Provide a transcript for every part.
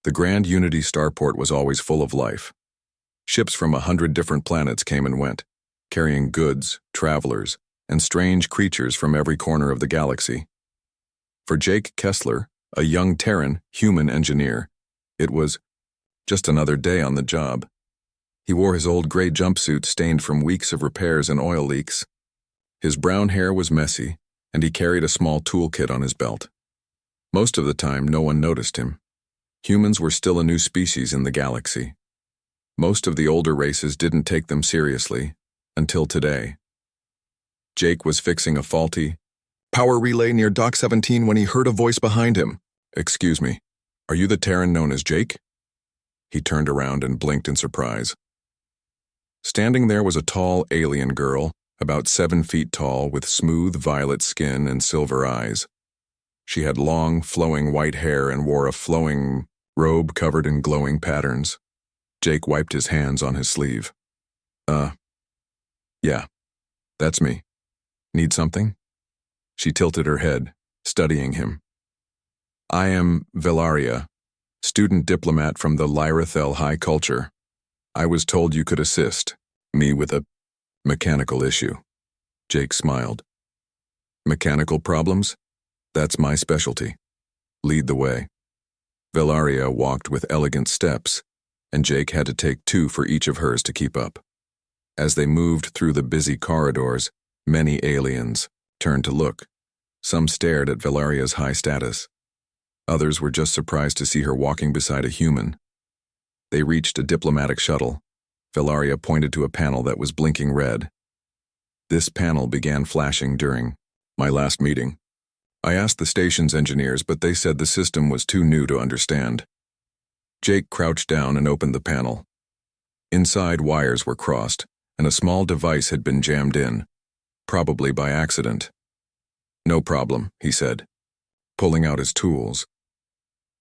The Grand Unity starport was always full of life. Ships from 100 different planets came and went, carrying goods, travelers, and strange creatures from every corner of the galaxy. For Jake Kessler, a young Terran human engineer, it was just another day on the job. He wore his old gray jumpsuit stained from weeks of repairs and oil leaks. His brown hair was messy, and he carried a small toolkit on his belt. Most of the time, no one noticed him. Humans were still a new species in the galaxy. Most of the older races didn't take them seriously, until today. Jake was fixing a faulty power relay near Dock 17 when he heard a voice behind him. "Excuse me, are you the Terran known as Jake?" He turned around and blinked in surprise. Standing there was a tall alien girl, about 7 feet tall, with smooth violet skin and silver eyes. She had long, flowing white hair and wore a flowing robe covered in glowing patterns. Jake wiped his hands on his sleeve. Yeah, that's me. Need something?" She tilted her head, studying him. "I am Velaria, student diplomat from the Lyrathel High Culture. I was told you could assist me with a mechanical issue." Jake smiled. "Mechanical problems? That's my specialty. Lead the way." Velaria walked with elegant steps, and Jake had to take 2 for each of hers to keep up. As they moved through the busy corridors, many aliens turned to look. Some stared at Velaria's high status. Others were just surprised to see her walking beside a human. They reached a diplomatic shuttle. Velaria pointed to a panel that was blinking red. This panel began flashing during my last meeting. I asked the station's engineers, but they said the system was too new to understand. Jake crouched down and opened the panel. Inside, wires were crossed, and a small device had been jammed in, probably by accident. "No problem," he said, pulling out his tools.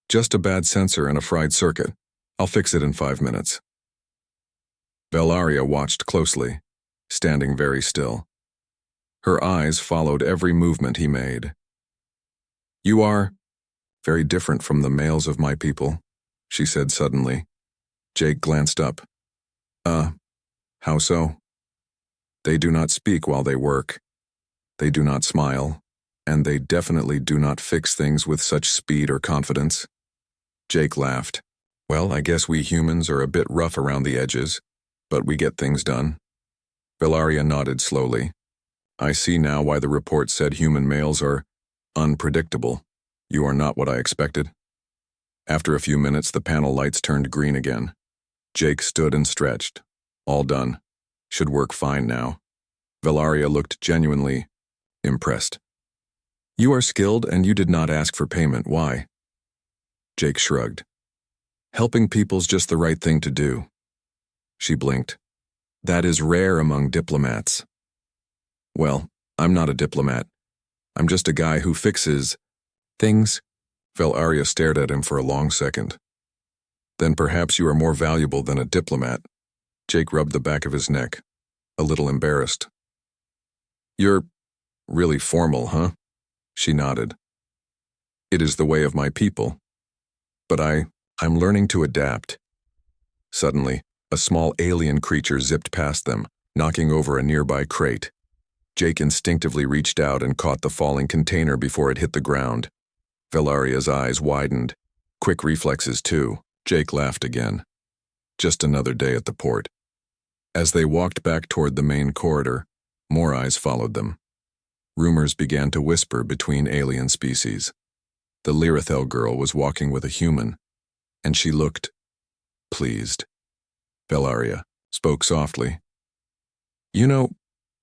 "Just a bad sensor and a fried circuit. I'll fix it in 5 minutes." Velaria watched closely, standing very still. Her eyes followed every movement he made. "You are very different from the males of my people," she said suddenly. Jake glanced up. How so?" "They do not speak while they work. They do not smile, and they definitely do not fix things with such speed or confidence." Jake laughed. "Well, I guess we humans are a bit rough around the edges, but we get things done." Velaria nodded slowly. "I see now why the report said human males are unpredictable. You are not what I expected." After a few minutes, the panel lights turned green again. Jake stood and stretched. "All done. Should work fine now." Velaria looked genuinely impressed. "You are skilled and you did not ask for payment. Why?" Jake shrugged. "Helping people's just the right thing to do." She blinked. "That is rare among diplomats." "Well, I'm not a diplomat. I'm just a guy who fixes things." Velaria stared at him for a long second. "Then perhaps you are more valuable than a diplomat." Jake rubbed the back of his neck, a little embarrassed. "You're really formal, huh?" She nodded. "It is the way of my people. But I'm learning to adapt." Suddenly, a small alien creature zipped past them, knocking over a nearby crate. Jake instinctively reached out and caught the falling container before it hit the ground. Velaria's eyes widened. Quick reflexes, too. Jake laughed again. Just another day at the port. As they walked back toward the main corridor, more eyes followed them. Rumors began to whisper between alien species. The Lyrathel girl was walking with a human, and she looked pleased. Velaria spoke softly. "You know,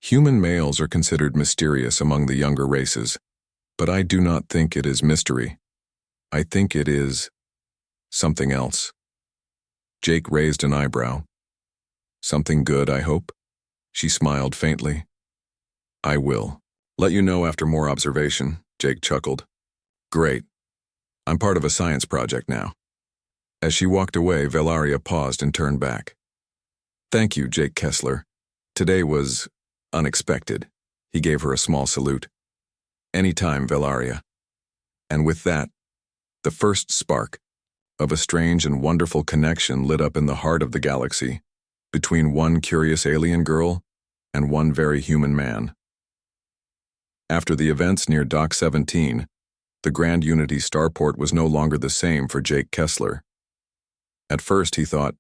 human males are considered mysterious among the younger races, but I do not think it is mystery. I think it is something else." Jake raised an eyebrow. "Something good, I hope?" She smiled faintly. "I will. Let you know after more observation," Jake chuckled. "Great. I'm part of a science project now." As she walked away, Velaria paused and turned back. "Thank you, Jake Kessler. Today was unexpected." He gave her a small salute. "Anytime, Velaria." And with that, the first spark of a strange and wonderful connection lit up in the heart of the galaxy, between one curious alien girl and one very human man. After the events near Dock 17, the Grand Unity starport was no longer the same for Jake Kessler. At first he thought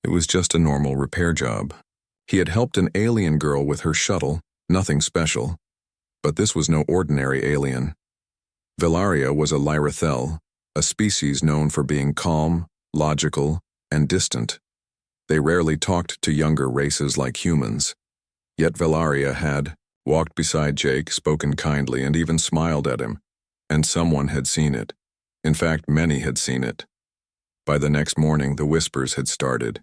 it was just a normal repair job. He had helped an alien girl with her shuttle, nothing special. But this was no ordinary alien. Velaria was a Lyrathel, a species known for being calm, logical, and distant. They rarely talked to younger races like humans. Yet Velaria had walked beside Jake, spoken kindly, and even smiled at him. And someone had seen it. In fact, many had seen it. By the next morning, the whispers had started.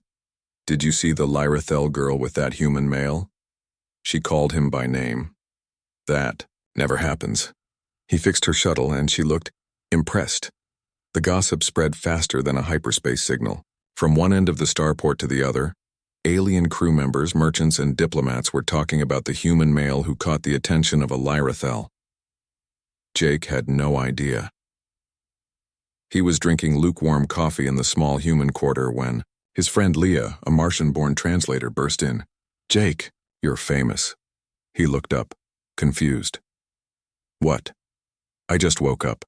"Did you see the Lyrathel girl with that human male?" She called him by name. "That never happens." He fixed her shuttle and she looked impressed. The gossip spread faster than a hyperspace signal. From one end of the starport to the other, alien crew members, merchants, and diplomats were talking about the human male who caught the attention of a Lyrathel. Jake had no idea. He was drinking lukewarm coffee in the small human quarter when his friend Leah, a Martian-born translator, burst in. "Jake, you're famous." He looked up, confused. "What?" "I just woke up."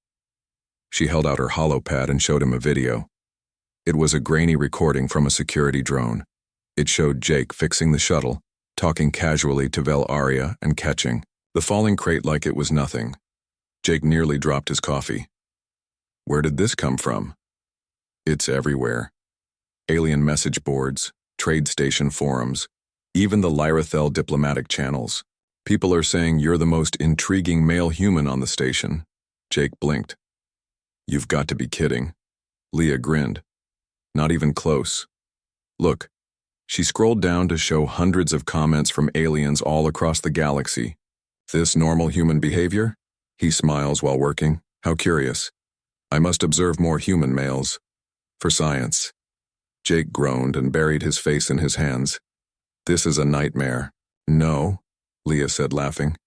She held out her holopad and showed him a video. It was a grainy recording from a security drone. It showed Jake fixing the shuttle, talking casually to Velaria and catching the falling crate like it was nothing. Jake nearly dropped his coffee. Where did this come from? It's everywhere. Alien message boards, trade station forums, even the Lyrathel diplomatic channels. People are saying you're the most intriguing male human on the station. Jake blinked. "You've got to be kidding." Leah grinned. "Not even close. Look." She scrolled down to show hundreds of comments from aliens all across the galaxy. "This normal human behavior?" He smiles while working. "How curious. I must observe more human males. For science." Jake groaned and buried his face in his hands. "This is a nightmare." "No," Leah said, laughing.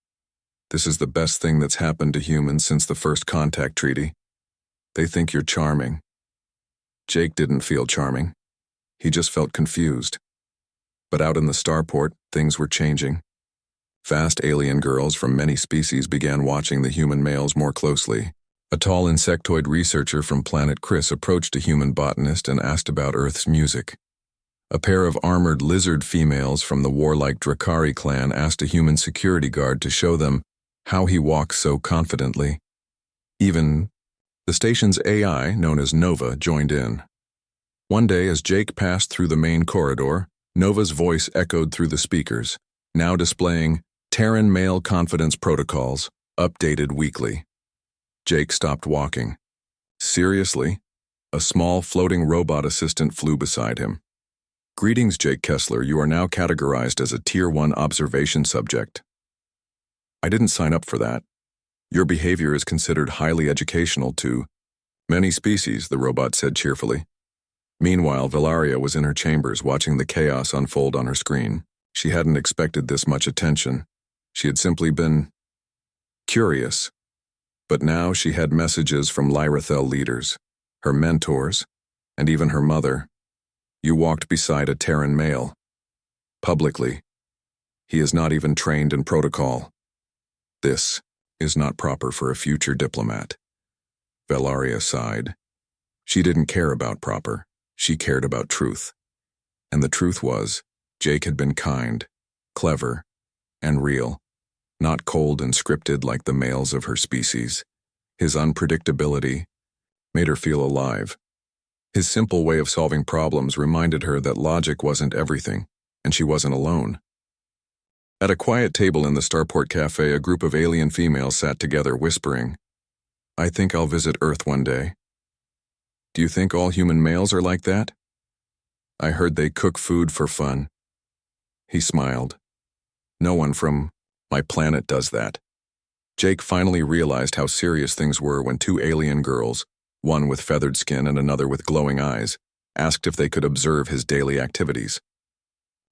"This is the best thing that's happened to humans since the first contact treaty. They think you're charming." Jake didn't feel charming. He just felt confused. But out in the starport, things were changing. Fast alien girls from many species began watching the human males more closely. A tall insectoid researcher from planet Chris approached a human botanist and asked about Earth's music. A pair of armored lizard females from the warlike Drakari clan asked a human security guard to show them how he walks so confidently. Even the station's AI, known as Nova, joined in. One day, as Jake passed through the main corridor, Nova's voice echoed through the speakers, now displaying Terran male confidence protocols, updated weekly. Jake stopped walking. Seriously? A small floating robot assistant flew beside him. "Greetings, Jake Kessler. You are now categorized as a Tier 1 observation subject." "I didn't sign up for that. Your behavior is considered highly educational to many species," the robot said cheerfully. Meanwhile, Velaria was in her chambers watching the chaos unfold on her screen. She hadn't expected this much attention. She had simply been curious. But now she had messages from Lyrathel leaders, her mentors, and even her mother. "You walked beside a Terran male. Publicly. He is not even trained in protocol. This is not proper for a future diplomat." Velaria sighed. She didn't care about proper. She cared about truth. And the truth was, Jake had been kind, clever, and real, not cold and scripted like the males of her species. His unpredictability made her feel alive. His simple way of solving problems reminded her that logic wasn't everything, and she wasn't alone. At a quiet table in the Starport Cafe, a group of alien females sat together whispering, "I think I'll visit Earth one day." "Do you think all human males are like that?" "I heard they cook food for fun." He smiled. "No one from my planet does that." Jake finally realized how serious things were when two alien girls, one with feathered skin and another with glowing eyes, asked if they could observe his daily activities.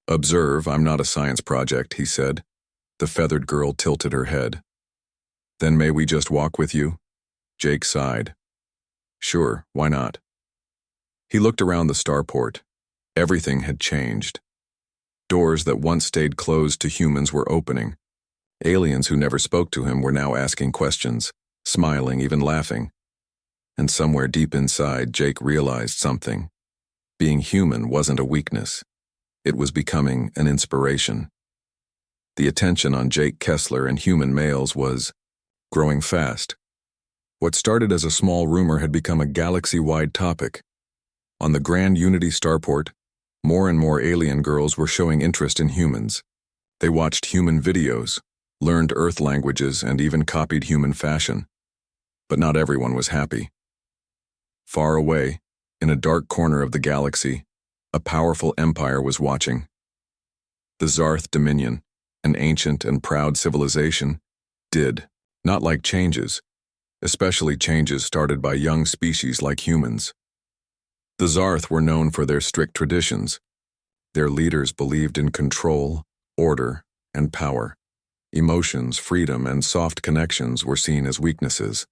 "Observe, I'm not a science project," he said. The feathered girl tilted her head. "Then may we just walk with you?" Jake sighed. "Sure, why not?" He looked around the starport. Everything had changed. Doors that once stayed closed to humans were opening. Aliens who never spoke to him were now asking questions, smiling, even laughing. And somewhere deep inside, Jake realized something. Being human wasn't a weakness. It was becoming an inspiration. The attention on Jake Kessler and human males was growing fast. What started as a small rumor had become a galaxy-wide topic. On the Grand Unity starport, more and more alien girls were showing interest in humans. They watched human videos, learned Earth languages, and even copied human fashion. But not everyone was happy. Far away, in a dark corner of the galaxy, a powerful empire was watching. The Zarth Dominion, an ancient and proud civilization, did not like changes, especially changes started by young species like humans. The Zarth were known for their strict traditions. Their leaders believed in control, order, and power. Emotions, freedom, and soft connections were seen as weaknesses.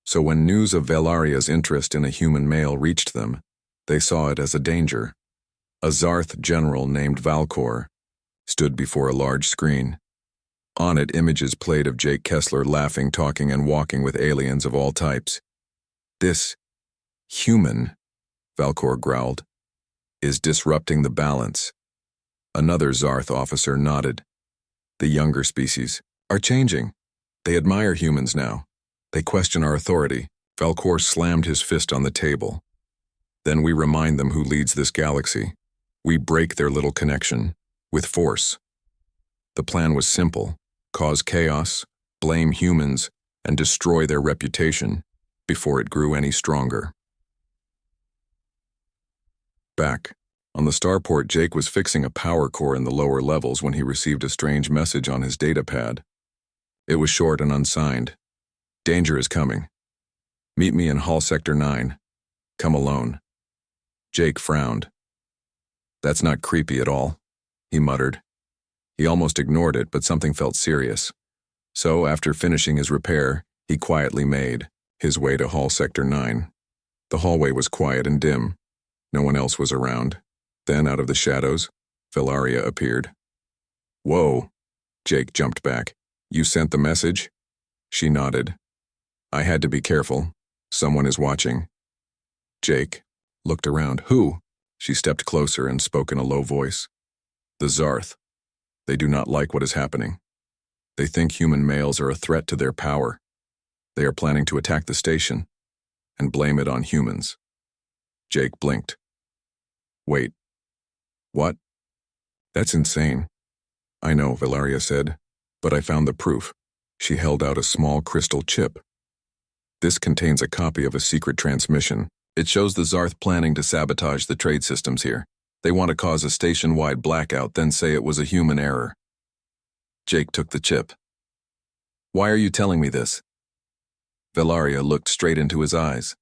So when news of Velaria's interest in a human male reached them, they saw it as a danger. A Zarth general named Valkor stood before a large screen. On it, images played of Jake Kessler laughing, talking, and walking with aliens of all types. "This human," Valkor growled, "is disrupting the balance." Another Zarth officer nodded. "The younger species are changing. They admire humans now. They question our authority." Valkor slammed his fist on the table. "Then we remind them who leads this galaxy. We break their little connection with force." The plan was simple: cause chaos, blame humans, and destroy their reputation before it grew any stronger. Back on the starport, Jake was fixing a power core in the lower levels when he received a strange message on his data pad. It was short and unsigned. "Danger is coming. Meet me in Hall Sector 9. Come alone." Jake frowned. "That's not creepy at all," he muttered. He almost ignored it, but something felt serious. So, after finishing his repair, he quietly made his way to Hall Sector 9. The hallway was quiet and dim. No one else was around. Then, out of the shadows, Velaria appeared. "Whoa!" Jake jumped back. "You sent the message?" She nodded. "I had to be careful. Someone is watching." Jake looked around. "Who?" She stepped closer and spoke in a low voice. "The Zarth. They do not like what is happening. They think human males are a threat to their power. They are planning to attack the station and blame it on humans." Jake blinked. "Wait. What? That's insane." "I know," Velaria said, "but I found the proof." She held out a small crystal chip. "This contains a copy of a secret transmission. It shows the Zarth planning to sabotage the trade systems here. They want to cause a station-wide blackout, then say it was a human error." Jake took the chip. "Why are you telling me this?" Velaria looked straight into his eyes.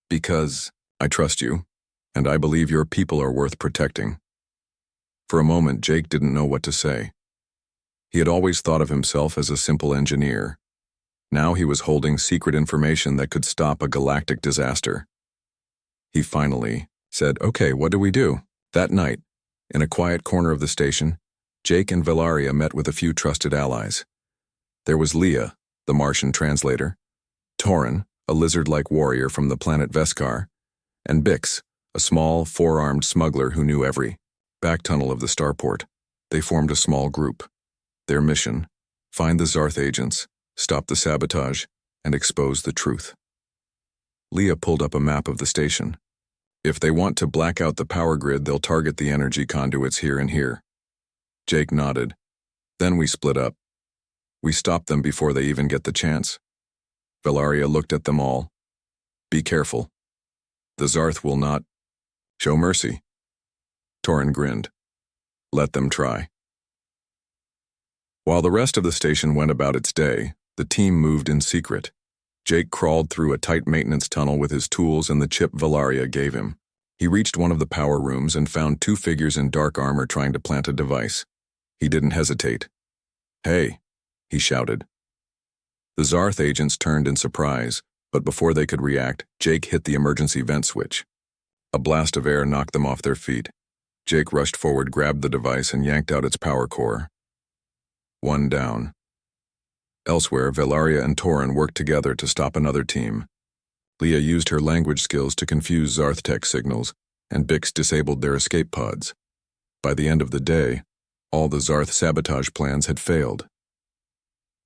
"Because I trust you, and I believe your people are worth protecting." For a moment, Jake didn't know what to say. He had always thought of himself as a simple engineer. Now he was holding secret information that could stop a galactic disaster. He finally said, "Okay, what do we do?" That night, in a quiet corner of the station, Jake and Velaria met with a few trusted allies. There was Leah, the Martian translator, Torin, a lizard-like warrior from the planet Veskar, and Bix, a small, four-armed smuggler who knew every back tunnel of the starport. They formed a small group. Their mission: find the Zarth agents, stop the sabotage, and expose the truth. Leah pulled up a map of the station. "If they want to black out the power grid, they'll target the energy conduits here and here." Jake nodded. "Then we split up. We stop them before they even get the chance." Velaria looked at them all. "Be careful. The Zarth will not show mercy." Torin grinned. "Let them try." While the rest of the station went about its day, the team moved in secret. Jake crawled through a tight maintenance tunnel with his tools and the chip Velaria gave him. He reached one of the power rooms and found two figures in dark armor trying to plant a device. He didn't hesitate. "Hey!" he shouted. The Zarth agents turned in surprise, but before they could react, Jake hit the emergency vent switch. A blast of air knocked them off their feet. Jake rushed forward, grabbed the device, and yanked out its power core. One down. Elsewhere, Velaria and Torin worked together to stop another team. Leah used her language skills to confuse Zarth-Tech signals, and Bix disabled their escape pods. By the end of the day, all the Zarth sabotage plans had failed.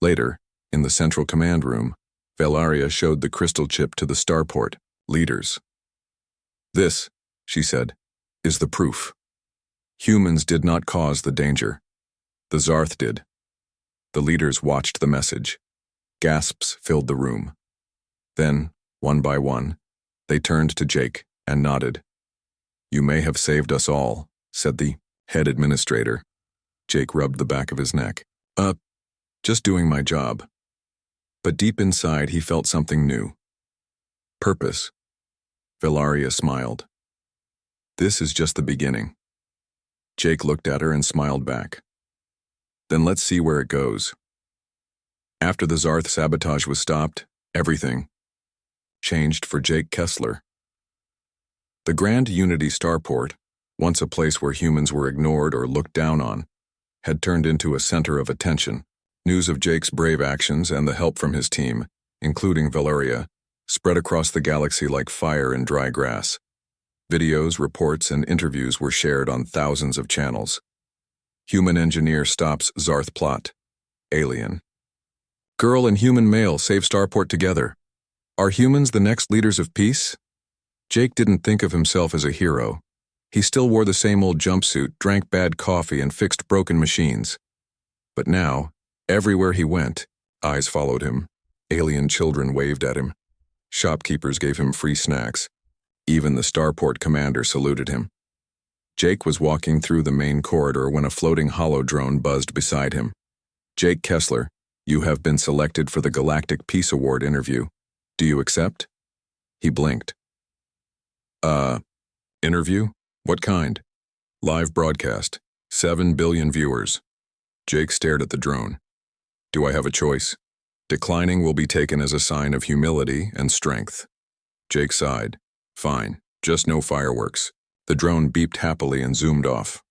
Later, in the central command room, Velaria showed the crystal chip to the starport leaders. "This," she said, "is the proof. Humans did not cause the danger. The Zarth did." The leaders watched the message. Gasps filled the room. Then, one by one, they turned to Jake and nodded. "You may have saved us all," said the head administrator. Jake rubbed the back of his neck. Just doing my job." But deep inside, he felt something new. Purpose. Velaria smiled. "This is just the beginning." Jake looked at her and smiled back. "Then let's see where it goes." After the Zarth sabotage was stopped, everything changed for Jake Kessler. The Grand Unity Starport, once a place where humans were ignored or looked down on, had turned into a center of attention. News of Jake's brave actions and the help from his team, including Velaria, spread across the galaxy like fire in dry grass. Videos, reports, and interviews were shared on thousands of channels. Human engineer stops Zarth plot. Alien. Girl and human male save starport together. Are humans the next leaders of peace? Jake didn't think of himself as a hero. He still wore the same old jumpsuit, drank bad coffee, and fixed broken machines. But now, everywhere he went, eyes followed him. Alien children waved at him. Shopkeepers gave him free snacks. Even the starport commander saluted him. Jake was walking through the main corridor when a floating hollow drone buzzed beside him. "Jake Kessler, you have been selected for the Galactic Peace Award interview. Do you accept?" He blinked. Interview? What kind?" "Live broadcast. 7 billion viewers." Jake stared at the drone. "Do I have a choice?" "Declining will be taken as a sign of humility and strength." Jake sighed. "Fine, just no fireworks." The drone beeped happily and zoomed off.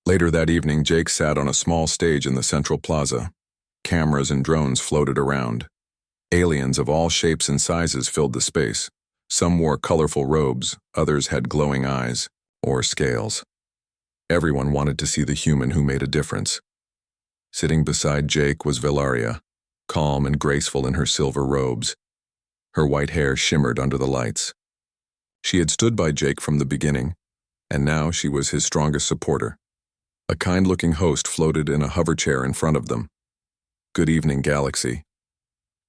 Later that evening, Jake sat on a small stage in the central plaza. Cameras and drones floated around. Aliens of all shapes and sizes filled the space. Some wore colorful robes, others had glowing eyes, or scales. Everyone wanted to see the human who made a difference. Sitting beside Jake was Velaria, calm and graceful in her silver robes. Her white hair shimmered under the lights. She had stood by Jake from the beginning, and now she was his strongest supporter. A kind-looking host floated in a hover chair in front of them. "Good evening, Galaxy.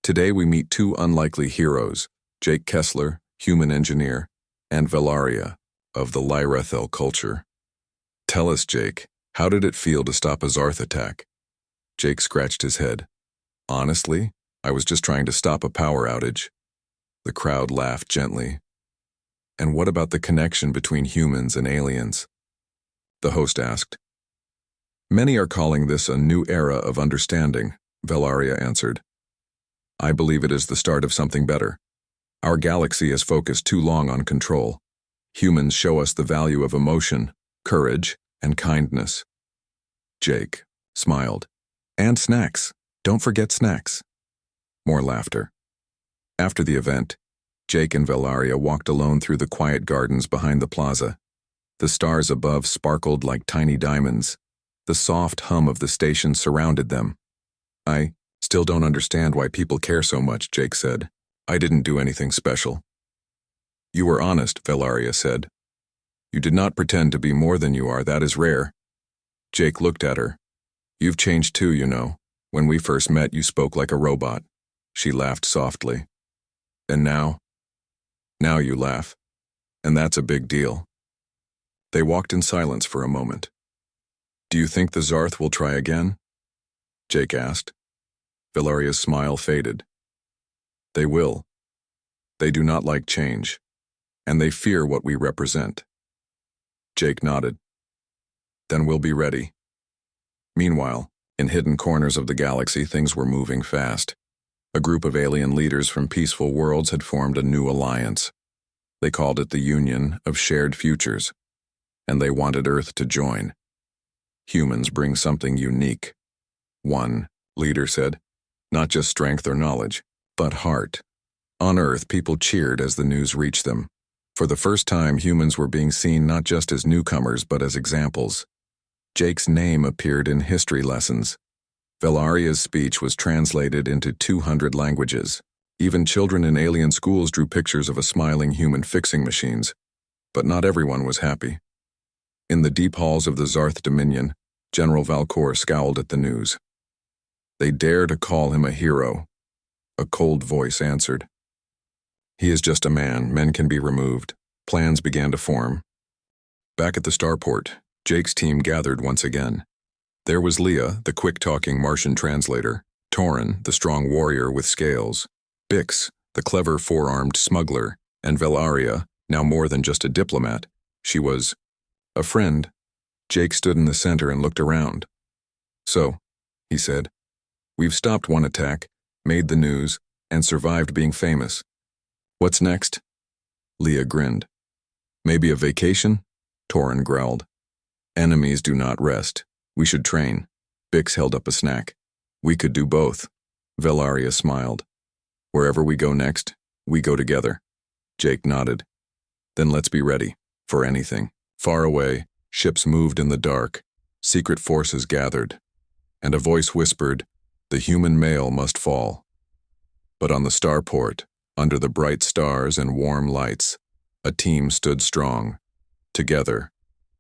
Today we meet two unlikely heroes, Jake Kessler, human engineer, and Velaria, of the Lyrethel culture. Tell us, Jake, how did it feel to stop a Zarth attack?" Jake scratched his head. "Honestly, I was just trying to stop a power outage." The crowd laughed gently. "And what about the connection between humans and aliens?" the host asked. "Many are calling this a new era of understanding," Velaria answered. "I believe it is the start of something better. Our galaxy has focused too long on control. Humans show us the value of emotion, courage, and kindness." Jake smiled. "And snacks. Don't forget snacks." More laughter. After the event, Jake and Velaria walked alone through the quiet gardens behind the plaza. The stars above sparkled like tiny diamonds. The soft hum of the station surrounded them. "I still don't understand why people care so much," Jake said. "I didn't do anything special." "You were honest," Velaria said. "You did not pretend to be more than you are. That is rare." Jake looked at her. "You've changed too, you know. When we first met, you spoke like a robot." She laughed softly. "And now? Now you laugh. And that's a big deal." They walked in silence for a moment. "Do you think the Zarth will try again?" Jake asked. Valeria's smile faded. "They will. They do not like change, and they fear what we represent." Jake nodded. "Then we'll be ready." Meanwhile, in hidden corners of the galaxy, things were moving fast. A group of alien leaders from peaceful worlds had formed a new alliance. They called it the Union of Shared Futures, and they wanted Earth to join. Humans bring something unique. One leader said, not just strength or knowledge, but heart. On Earth, people cheered as the news reached them. For the first time, humans were being seen not just as newcomers, but as examples. Jake's name appeared in history lessons. Velaria's speech was translated into 200 languages. Even children in alien schools drew pictures of a smiling human fixing machines. But not everyone was happy. In the deep halls of the Zarth Dominion, General Valcor scowled at the news. They dare to call him a hero. A cold voice answered. He is just a man. Men can be removed. Plans began to form. Back at the starport, Jake's team gathered once again. There was Leah, the quick-talking Martian translator, Torin, the strong warrior with scales, Bix, the clever four-armed smuggler, and Velaria, now more than just a diplomat. She was a friend. Jake stood in the center and looked around. So, he said, we've stopped one attack, made the news, and survived being famous. What's next? Leah grinned. Maybe a vacation? Torin growled. Enemies do not rest. We should train. Bix held up a snack. We could do both. Velaria smiled. Wherever we go next, we go together. Jake nodded. Then let's be ready for anything. Far away, ships moved in the dark. Secret forces gathered. And a voice whispered, the human male must fall. But on the starport, under the bright stars and warm lights, a team stood strong. Together,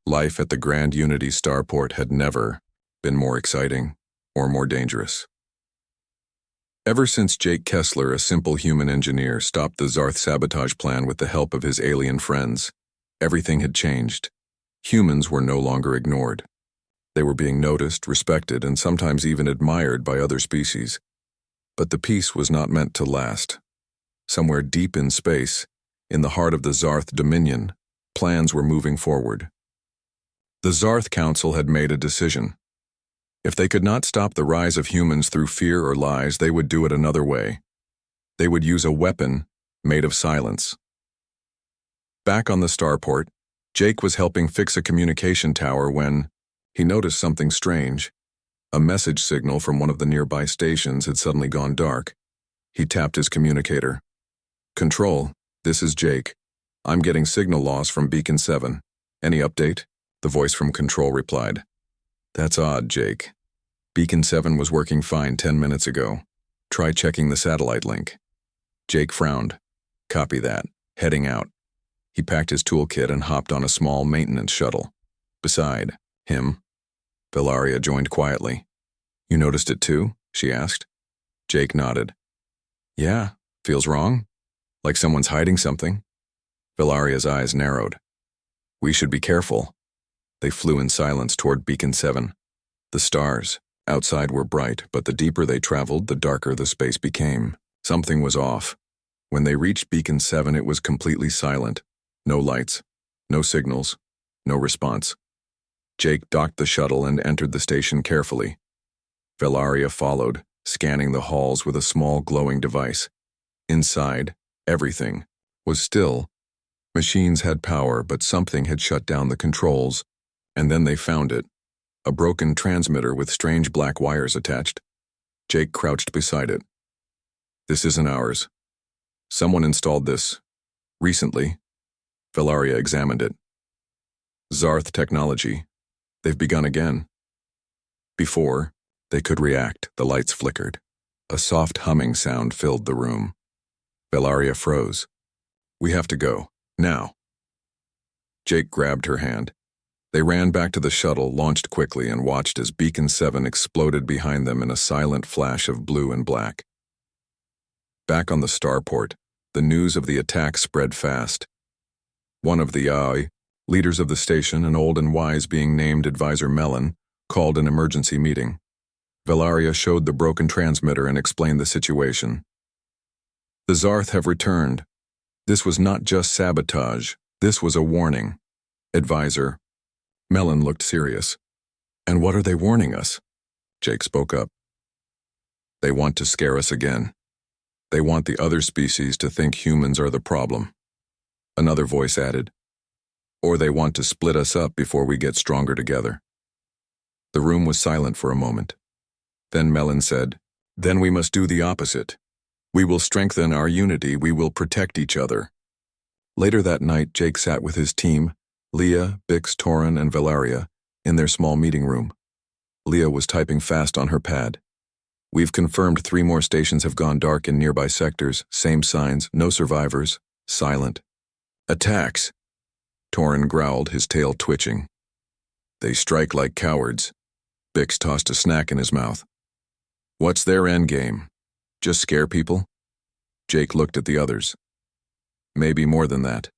life at the Grand Unity starport had never been more exciting or more dangerous. Ever since Jake Kessler, a simple human engineer, stopped the Zarth sabotage plan with the help of his alien friends, everything had changed. Humans were no longer ignored. They were being noticed, respected, and sometimes even admired by other species. But the peace was not meant to last. Somewhere deep in space, in the heart of the Zarth Dominion, plans were moving forward. The Zarth Council had made a decision. If they could not stop the rise of humans through fear or lies, they would do it another way. They would use a weapon made of silence. Back on the starport, Jake was helping fix a communication tower when he noticed something strange. A message signal from one of the nearby stations had suddenly gone dark. He tapped his communicator. Control, this is Jake. I'm getting signal loss from Beacon 7. Any update? The voice from Control replied. That's odd, Jake. Beacon 7 was working fine 10 minutes ago. Try checking the satellite link. Jake frowned. Copy that. Heading out. He packed his toolkit and hopped on a small maintenance shuttle. Beside him, Velaria joined quietly. You noticed it too? She asked. Jake nodded. Yeah, feels wrong? Like someone's hiding something? Velaria's eyes narrowed. We should be careful. They flew in silence toward Beacon 7. The stars outside were bright, but the deeper they traveled, the darker the space became. Something was off. When they reached Beacon 7, it was completely silent. No lights, no signals, no response. Jake docked the shuttle and entered the station carefully. Velaria followed, scanning the halls with a small glowing device. Inside, everything was still. Machines had power, but something had shut down the controls, and then they found it. A broken transmitter with strange black wires attached. Jake crouched beside it. This isn't ours. Someone installed this. Recently. Velaria examined it. Zarth technology. They've begun again. Before they could react, the lights flickered. A soft humming sound filled the room. Velaria froze. We have to go. Now. Jake grabbed her hand. They ran back to the shuttle, launched quickly, and watched as Beacon 7 exploded behind them in a silent flash of blue and black. Back on the starport, the news of the attack spread fast. One of the leaders of the station, an old and wise being named Advisor Mellon, called an emergency meeting. Velaria showed the broken transmitter and explained the situation. The Zarth have returned. This was not just sabotage. This was a warning. Advisor. Mellon looked serious. And what are they warning us? Jake spoke up. They want to scare us again. They want the other species to think humans are the problem. Another voice added. Or they want to split us up before we get stronger together. The room was silent for a moment. Then Melon said, Then we must do the opposite. We will strengthen our unity, we will protect each other. Later that night, Jake sat with his team, Leah, Bix, Torin, and Velaria, in their small meeting room. Leah was typing fast on her pad. We've confirmed 3 more stations have gone dark in nearby sectors, same signs, no survivors, silent. Attacks! Torin growled, his tail twitching. They strike like cowards. Bix tossed a snack in his mouth. What's their endgame? Just scare people? Jake looked at the others. Maybe more than that.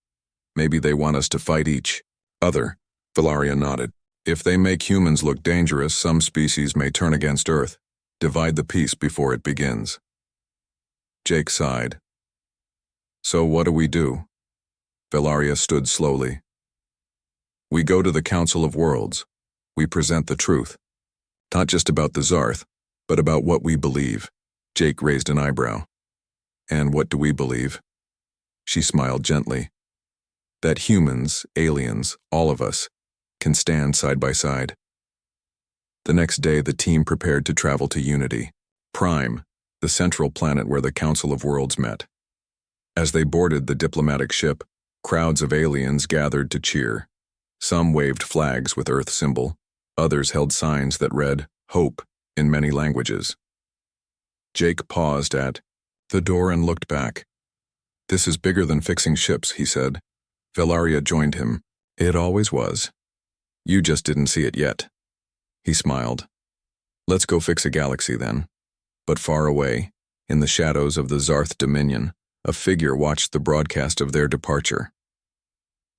Maybe they want us to fight each other. Velaria nodded. If they make humans look dangerous, some species may turn against Earth. Divide the peace before it begins. Jake sighed. So what do we do? Velaria stood slowly. We go to the Council of Worlds. We present the truth. Not just about the Zarth, but about what we believe. Jake raised an eyebrow. And what do we believe? She smiled gently. That humans, aliens, all of us, can stand side by side. The next day, the team prepared to travel to Unity, Prime, the central planet where the Council of Worlds met. As they boarded the diplomatic ship, crowds of aliens gathered to cheer. Some waved flags with Earth symbol, others held signs that read, Hope, in many languages. Jake paused at the door and looked back. This is bigger than fixing ships, he said. Velaria joined him. It always was. You just didn't see it yet. He smiled. Let's go fix a galaxy then. But far away, in the shadows of the Zarth Dominion, a figure watched the broadcast of their departure.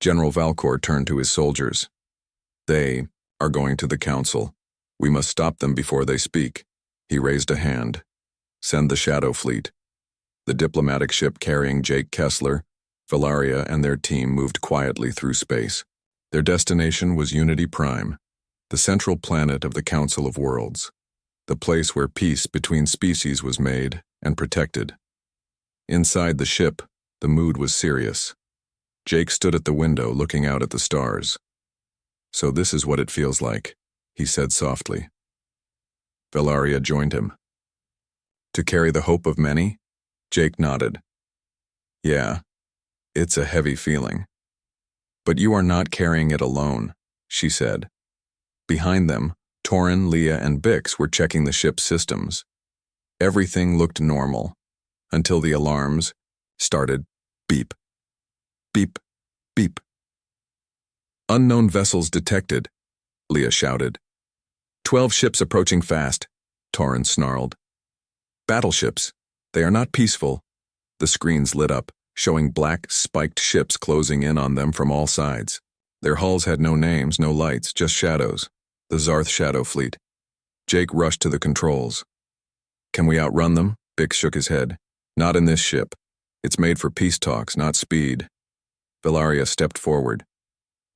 General Valcor turned to his soldiers. They are going to the council. We must stop them before they speak. He raised a hand. Send the Shadow Fleet. The diplomatic ship carrying Jake Kessler, Velaria, and their team moved quietly through space. Their destination was Unity Prime, the central planet of the Council of Worlds, the place where peace between species was made and protected. Inside the ship, the mood was serious. Jake stood at the window looking out at the stars. So this is what it feels like, he said softly. Velaria joined him. To carry the hope of many? Jake nodded. Yeah, it's a heavy feeling. But you are not carrying it alone, she said. Behind them, Torin, Leah, and Bix were checking the ship's systems. Everything looked normal, until the alarms started beep, beep, beep. Unknown vessels detected, Leah shouted. 12 ships approaching fast, Torin snarled. Battleships. They are not peaceful. The screens lit up, showing black, spiked ships closing in on them from all sides. Their hulls had no names, no lights, just shadows. The Zarth Shadow Fleet. Jake rushed to the controls. Can we outrun them? Bix shook his head. Not in this ship. It's made for peace talks, not speed. Velaria stepped forward.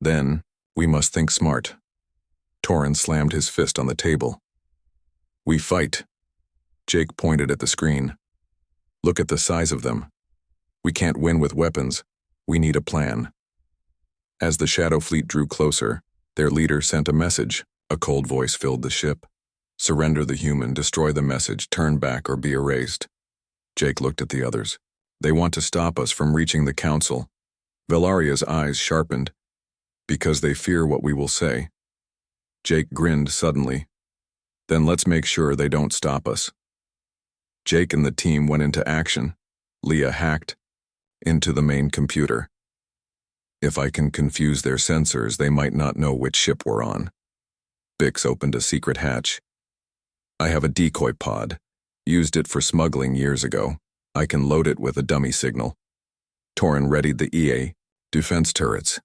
Then, we must think smart. Torin slammed his fist on the table. We fight. Jake pointed at the screen. Look at the size of them. We can't win with weapons. We need a plan. As the Shadow Fleet drew closer, their leader sent a message. A cold voice filled the ship. Surrender the human, destroy the message, turn back or be erased. Jake looked at the others. They want to stop us from reaching the council. Velaria's eyes sharpened. Because they fear what we will say. Jake grinned suddenly. Then let's make sure they don't stop us. Jake and the team went into action. Leah hacked into the main computer. If I can confuse their sensors, they might not know which ship we're on. Bix opened a secret hatch. I have a decoy pod. Used it for smuggling years ago. I can load it with a dummy signal. Torin readied the EA defense turrets.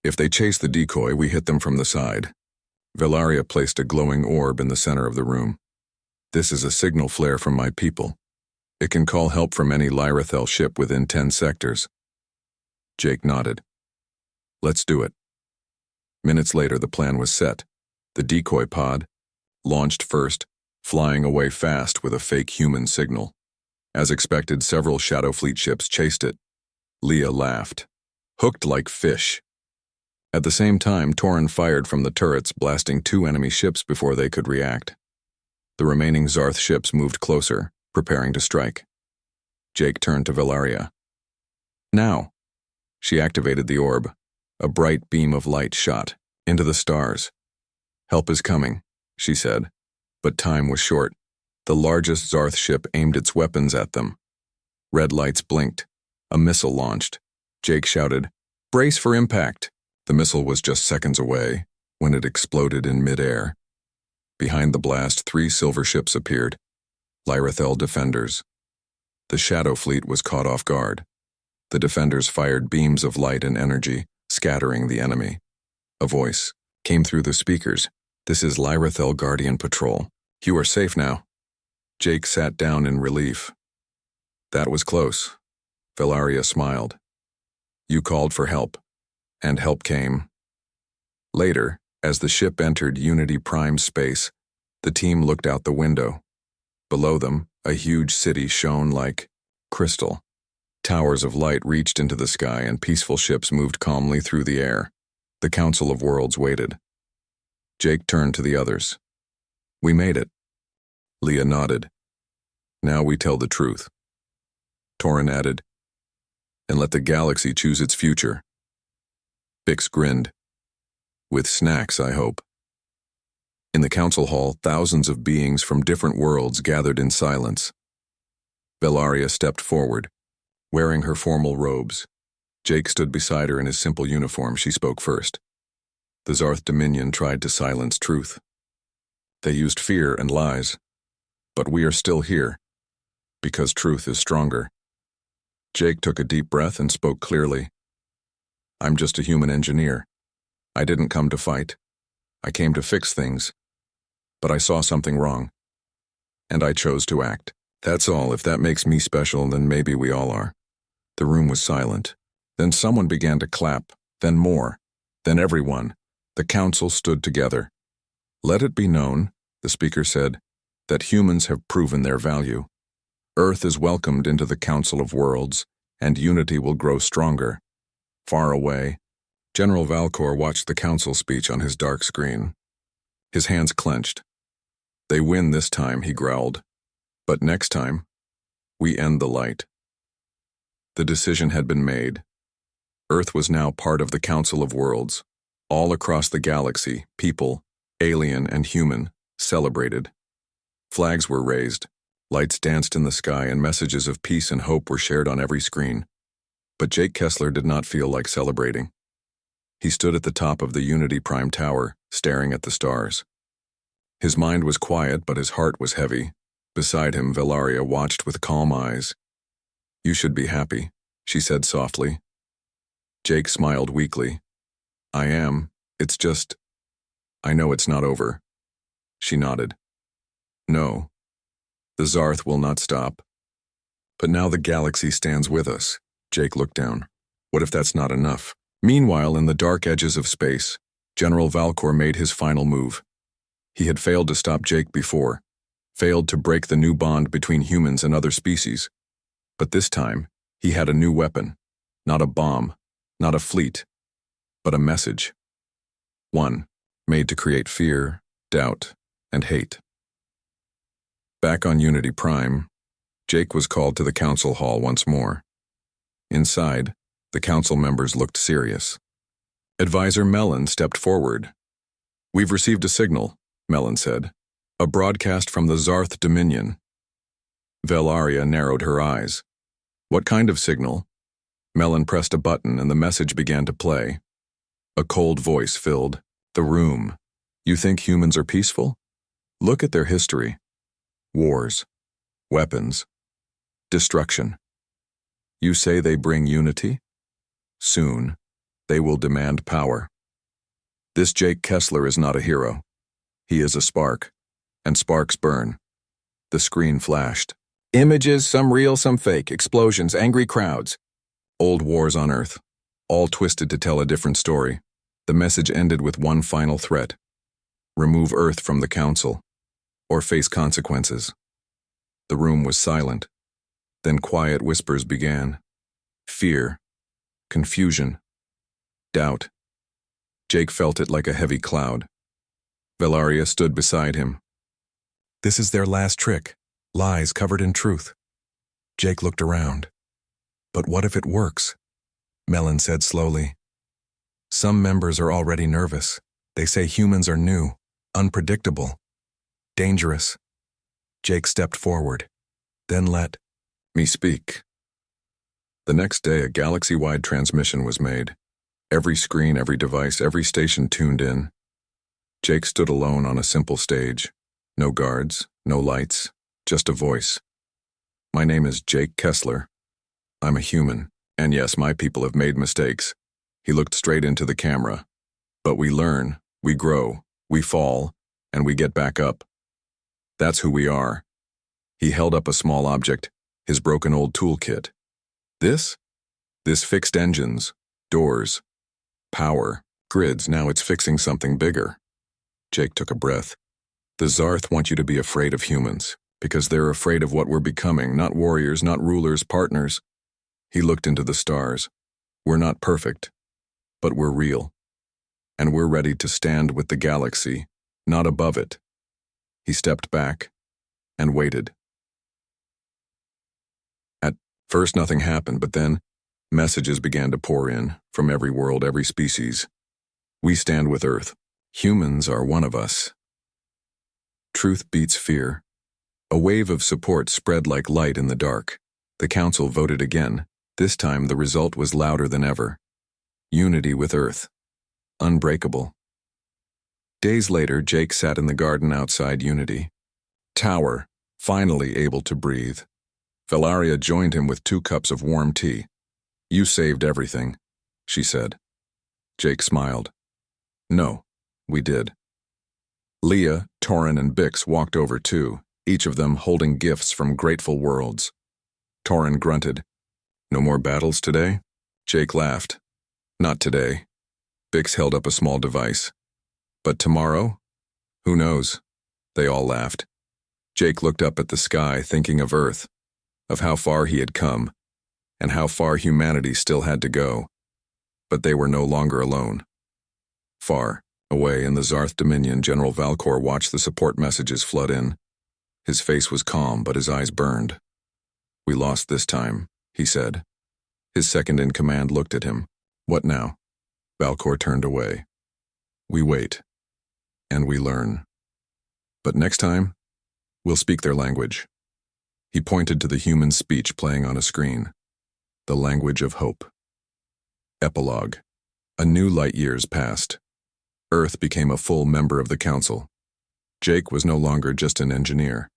If they chase the decoy, we hit them from the side. Velaria placed a glowing orb in the center of the room. This is a signal flare from my people. It can call help from any Lyrathel ship within 10 sectors. Jake nodded. Let's do it. Minutes later, the plan was set. The decoy pod launched first, flying away fast with a fake human signal. As expected, several Shadow Fleet ships chased it. Leah laughed. hooked like fish. At the same time, Torin fired from the turrets, blasting 2 enemy ships before they could react. The remaining Zarth ships moved closer, preparing to strike. Jake turned to Velaria. Now. She activated the orb. A bright beam of light shot into the stars. Help is coming, she said, but time was short. The largest Zarth ship aimed its weapons at them. Red lights blinked. A missile launched. Jake shouted, "Brace for impact!" The missile was just seconds away when it exploded in midair. Behind the blast, 3 silver ships appeared. Lyrithel defenders. The Shadow Fleet was caught off guard. The defenders fired beams of light and energy, scattering the enemy. A voice came through the speakers. "This is Lyrithel Guardian Patrol. You are safe now." Jake sat down in relief. "That was close." Velaria smiled. "You called for help, and help came." Later, as the ship entered Unity Prime space, the team looked out the window. Below them, a huge city shone like crystal. Towers of light reached into the sky and peaceful ships moved calmly through the air. The Council of Worlds waited. Jake turned to the others. "We made it." Leah nodded. "Now we tell the truth." Torin added, "And let the galaxy choose its future." Bix grinned. "With snacks, I hope." In the council hall, thousands of beings from different worlds gathered in silence. Velaria stepped forward, wearing her formal robes. Jake stood beside her in his simple uniform. She spoke first. "The Zarth Dominion tried to silence truth. They used fear and lies. But we are still here, because truth is stronger." Jake took a deep breath and spoke clearly. "I'm just a human engineer. I didn't come to fight. I came to fix things. But I saw something wrong. And I chose to act. That's all. If that makes me special, then maybe we all are." The room was silent. Then someone began to clap, then more, then everyone. The council stood together. "Let it be known," the speaker said, "that humans have proven their value. Earth is welcomed into the Council of Worlds, and unity will grow stronger." Far away, General Valcor watched the council speech on his dark screen. His hands clenched. "They win this time," he growled. "But next time, we end the light." The decision had been made. Earth was now part of the Council of Worlds. All across the galaxy, people, alien and human, celebrated. Flags were raised, lights danced in the sky, and messages of peace and hope were shared on every screen. But Jake Kessler did not feel like celebrating. He stood at the top of the Unity Prime Tower, staring at the stars. His mind was quiet, but his heart was heavy. Beside him, Velaria watched with calm eyes. "You should be happy," she said softly. Jake smiled weakly. "I am. It's just, I know it's not over." She nodded. "No. The Zarth will not stop. But now the galaxy stands with us." Jake looked down. What if that's not enough? Meanwhile, in the dark edges of space, General Valcor made his final move. He had failed to stop Jake before, failed to break the new bond between humans and other species. But this time, he had a new weapon. Not a bomb, not a fleet, but a message. One, made to create fear, doubt, and hate. Back on Unity Prime, Jake was called to the council hall once more. Inside, the council members looked serious. Advisor Mellon stepped forward. "We've received a signal," Mellon said. "A broadcast from the Zarth Dominion." Velaria narrowed her eyes. "What kind of signal?" Mellon pressed a button and the message began to play. A cold voice filled the room. "You think humans are peaceful? Look at their history. Wars, weapons, destruction. You say they bring unity? Soon, they will demand power. This Jake Kessler is not a hero. He is a spark, and sparks burn." The screen flashed. Images, some real, some fake, explosions, angry crowds. Old wars on Earth, all twisted to tell a different story. The message ended with one final threat. Remove Earth from the Council, or face consequences. The room was silent. Then quiet whispers began. Fear, confusion, Doubt. Jake felt it like a heavy cloud. Velaria stood beside him. This is their last trick, lies covered in truth. Jake looked around. But what if it works? Melon said slowly. Some members are already nervous. They say humans are new, unpredictable, dangerous. Jake stepped forward, then let me speak. The next day, a galaxy-wide transmission was made. Every screen, every device, every station tuned in. Jake stood alone on a simple stage. No guards, no lights, just a voice. My name is Jake Kessler. I'm a human, and yes, my people have made mistakes. He looked straight into the camera. But we learn, we grow, we fall, and we get back up. That's who we are. He held up a small object, his broken old toolkit. This fixed engines, doors, power, grids. Now it's fixing something bigger. Jake took a breath. The Zarth want you to be afraid of humans, because they're afraid of what we're becoming, not warriors, not rulers, partners. He looked into the stars. We're not perfect, but we're real. And we're ready to stand with the galaxy, not above it. He stepped back and waited. At first nothing happened, but then messages began to pour in from every world, every species. We stand with Earth. Humans are one of us. Truth beats fear. A wave of support spread like light in the dark. The council voted again. This time the result was louder than ever. Unity with Earth. Unbreakable. Days later, Jake sat in the garden outside Unity. Tower, finally able to breathe. Velaria joined him with 2 cups of warm tea. You saved everything, she said. Jake smiled. No, we did. Leah, Torin, and Bix walked over too, each of them holding gifts from grateful worlds. Torin grunted. No more battles today? Jake laughed. Not today. Bix held up a small device. But tomorrow? Who knows? They all laughed. Jake looked up at the sky, thinking of Earth, of how far he had come, and how far humanity still had to go. But they were no longer alone. Far away in the Zarth Dominion, General Valcor watched the support messages flood in. His face was calm, but his eyes burned. We lost this time, he said. His second-in-command looked at him. What now? Valcor turned away. We wait. And we learn. But next time, we'll speak their language. He pointed to the human speech playing on a screen. The language of hope. Epilogue. A new light years passed. Earth became a full member of the council. Jake was no longer just an engineer.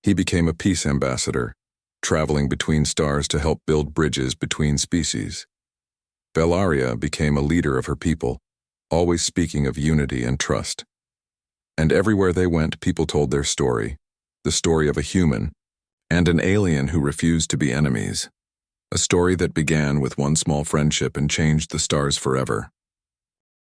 He became a peace ambassador, traveling between stars to help build bridges between species. Velaria became a leader of her people, always speaking of unity and trust. And everywhere they went, people told their story, the story of a human and an alien who refused to be enemies. A story that began with one small friendship and changed the stars forever.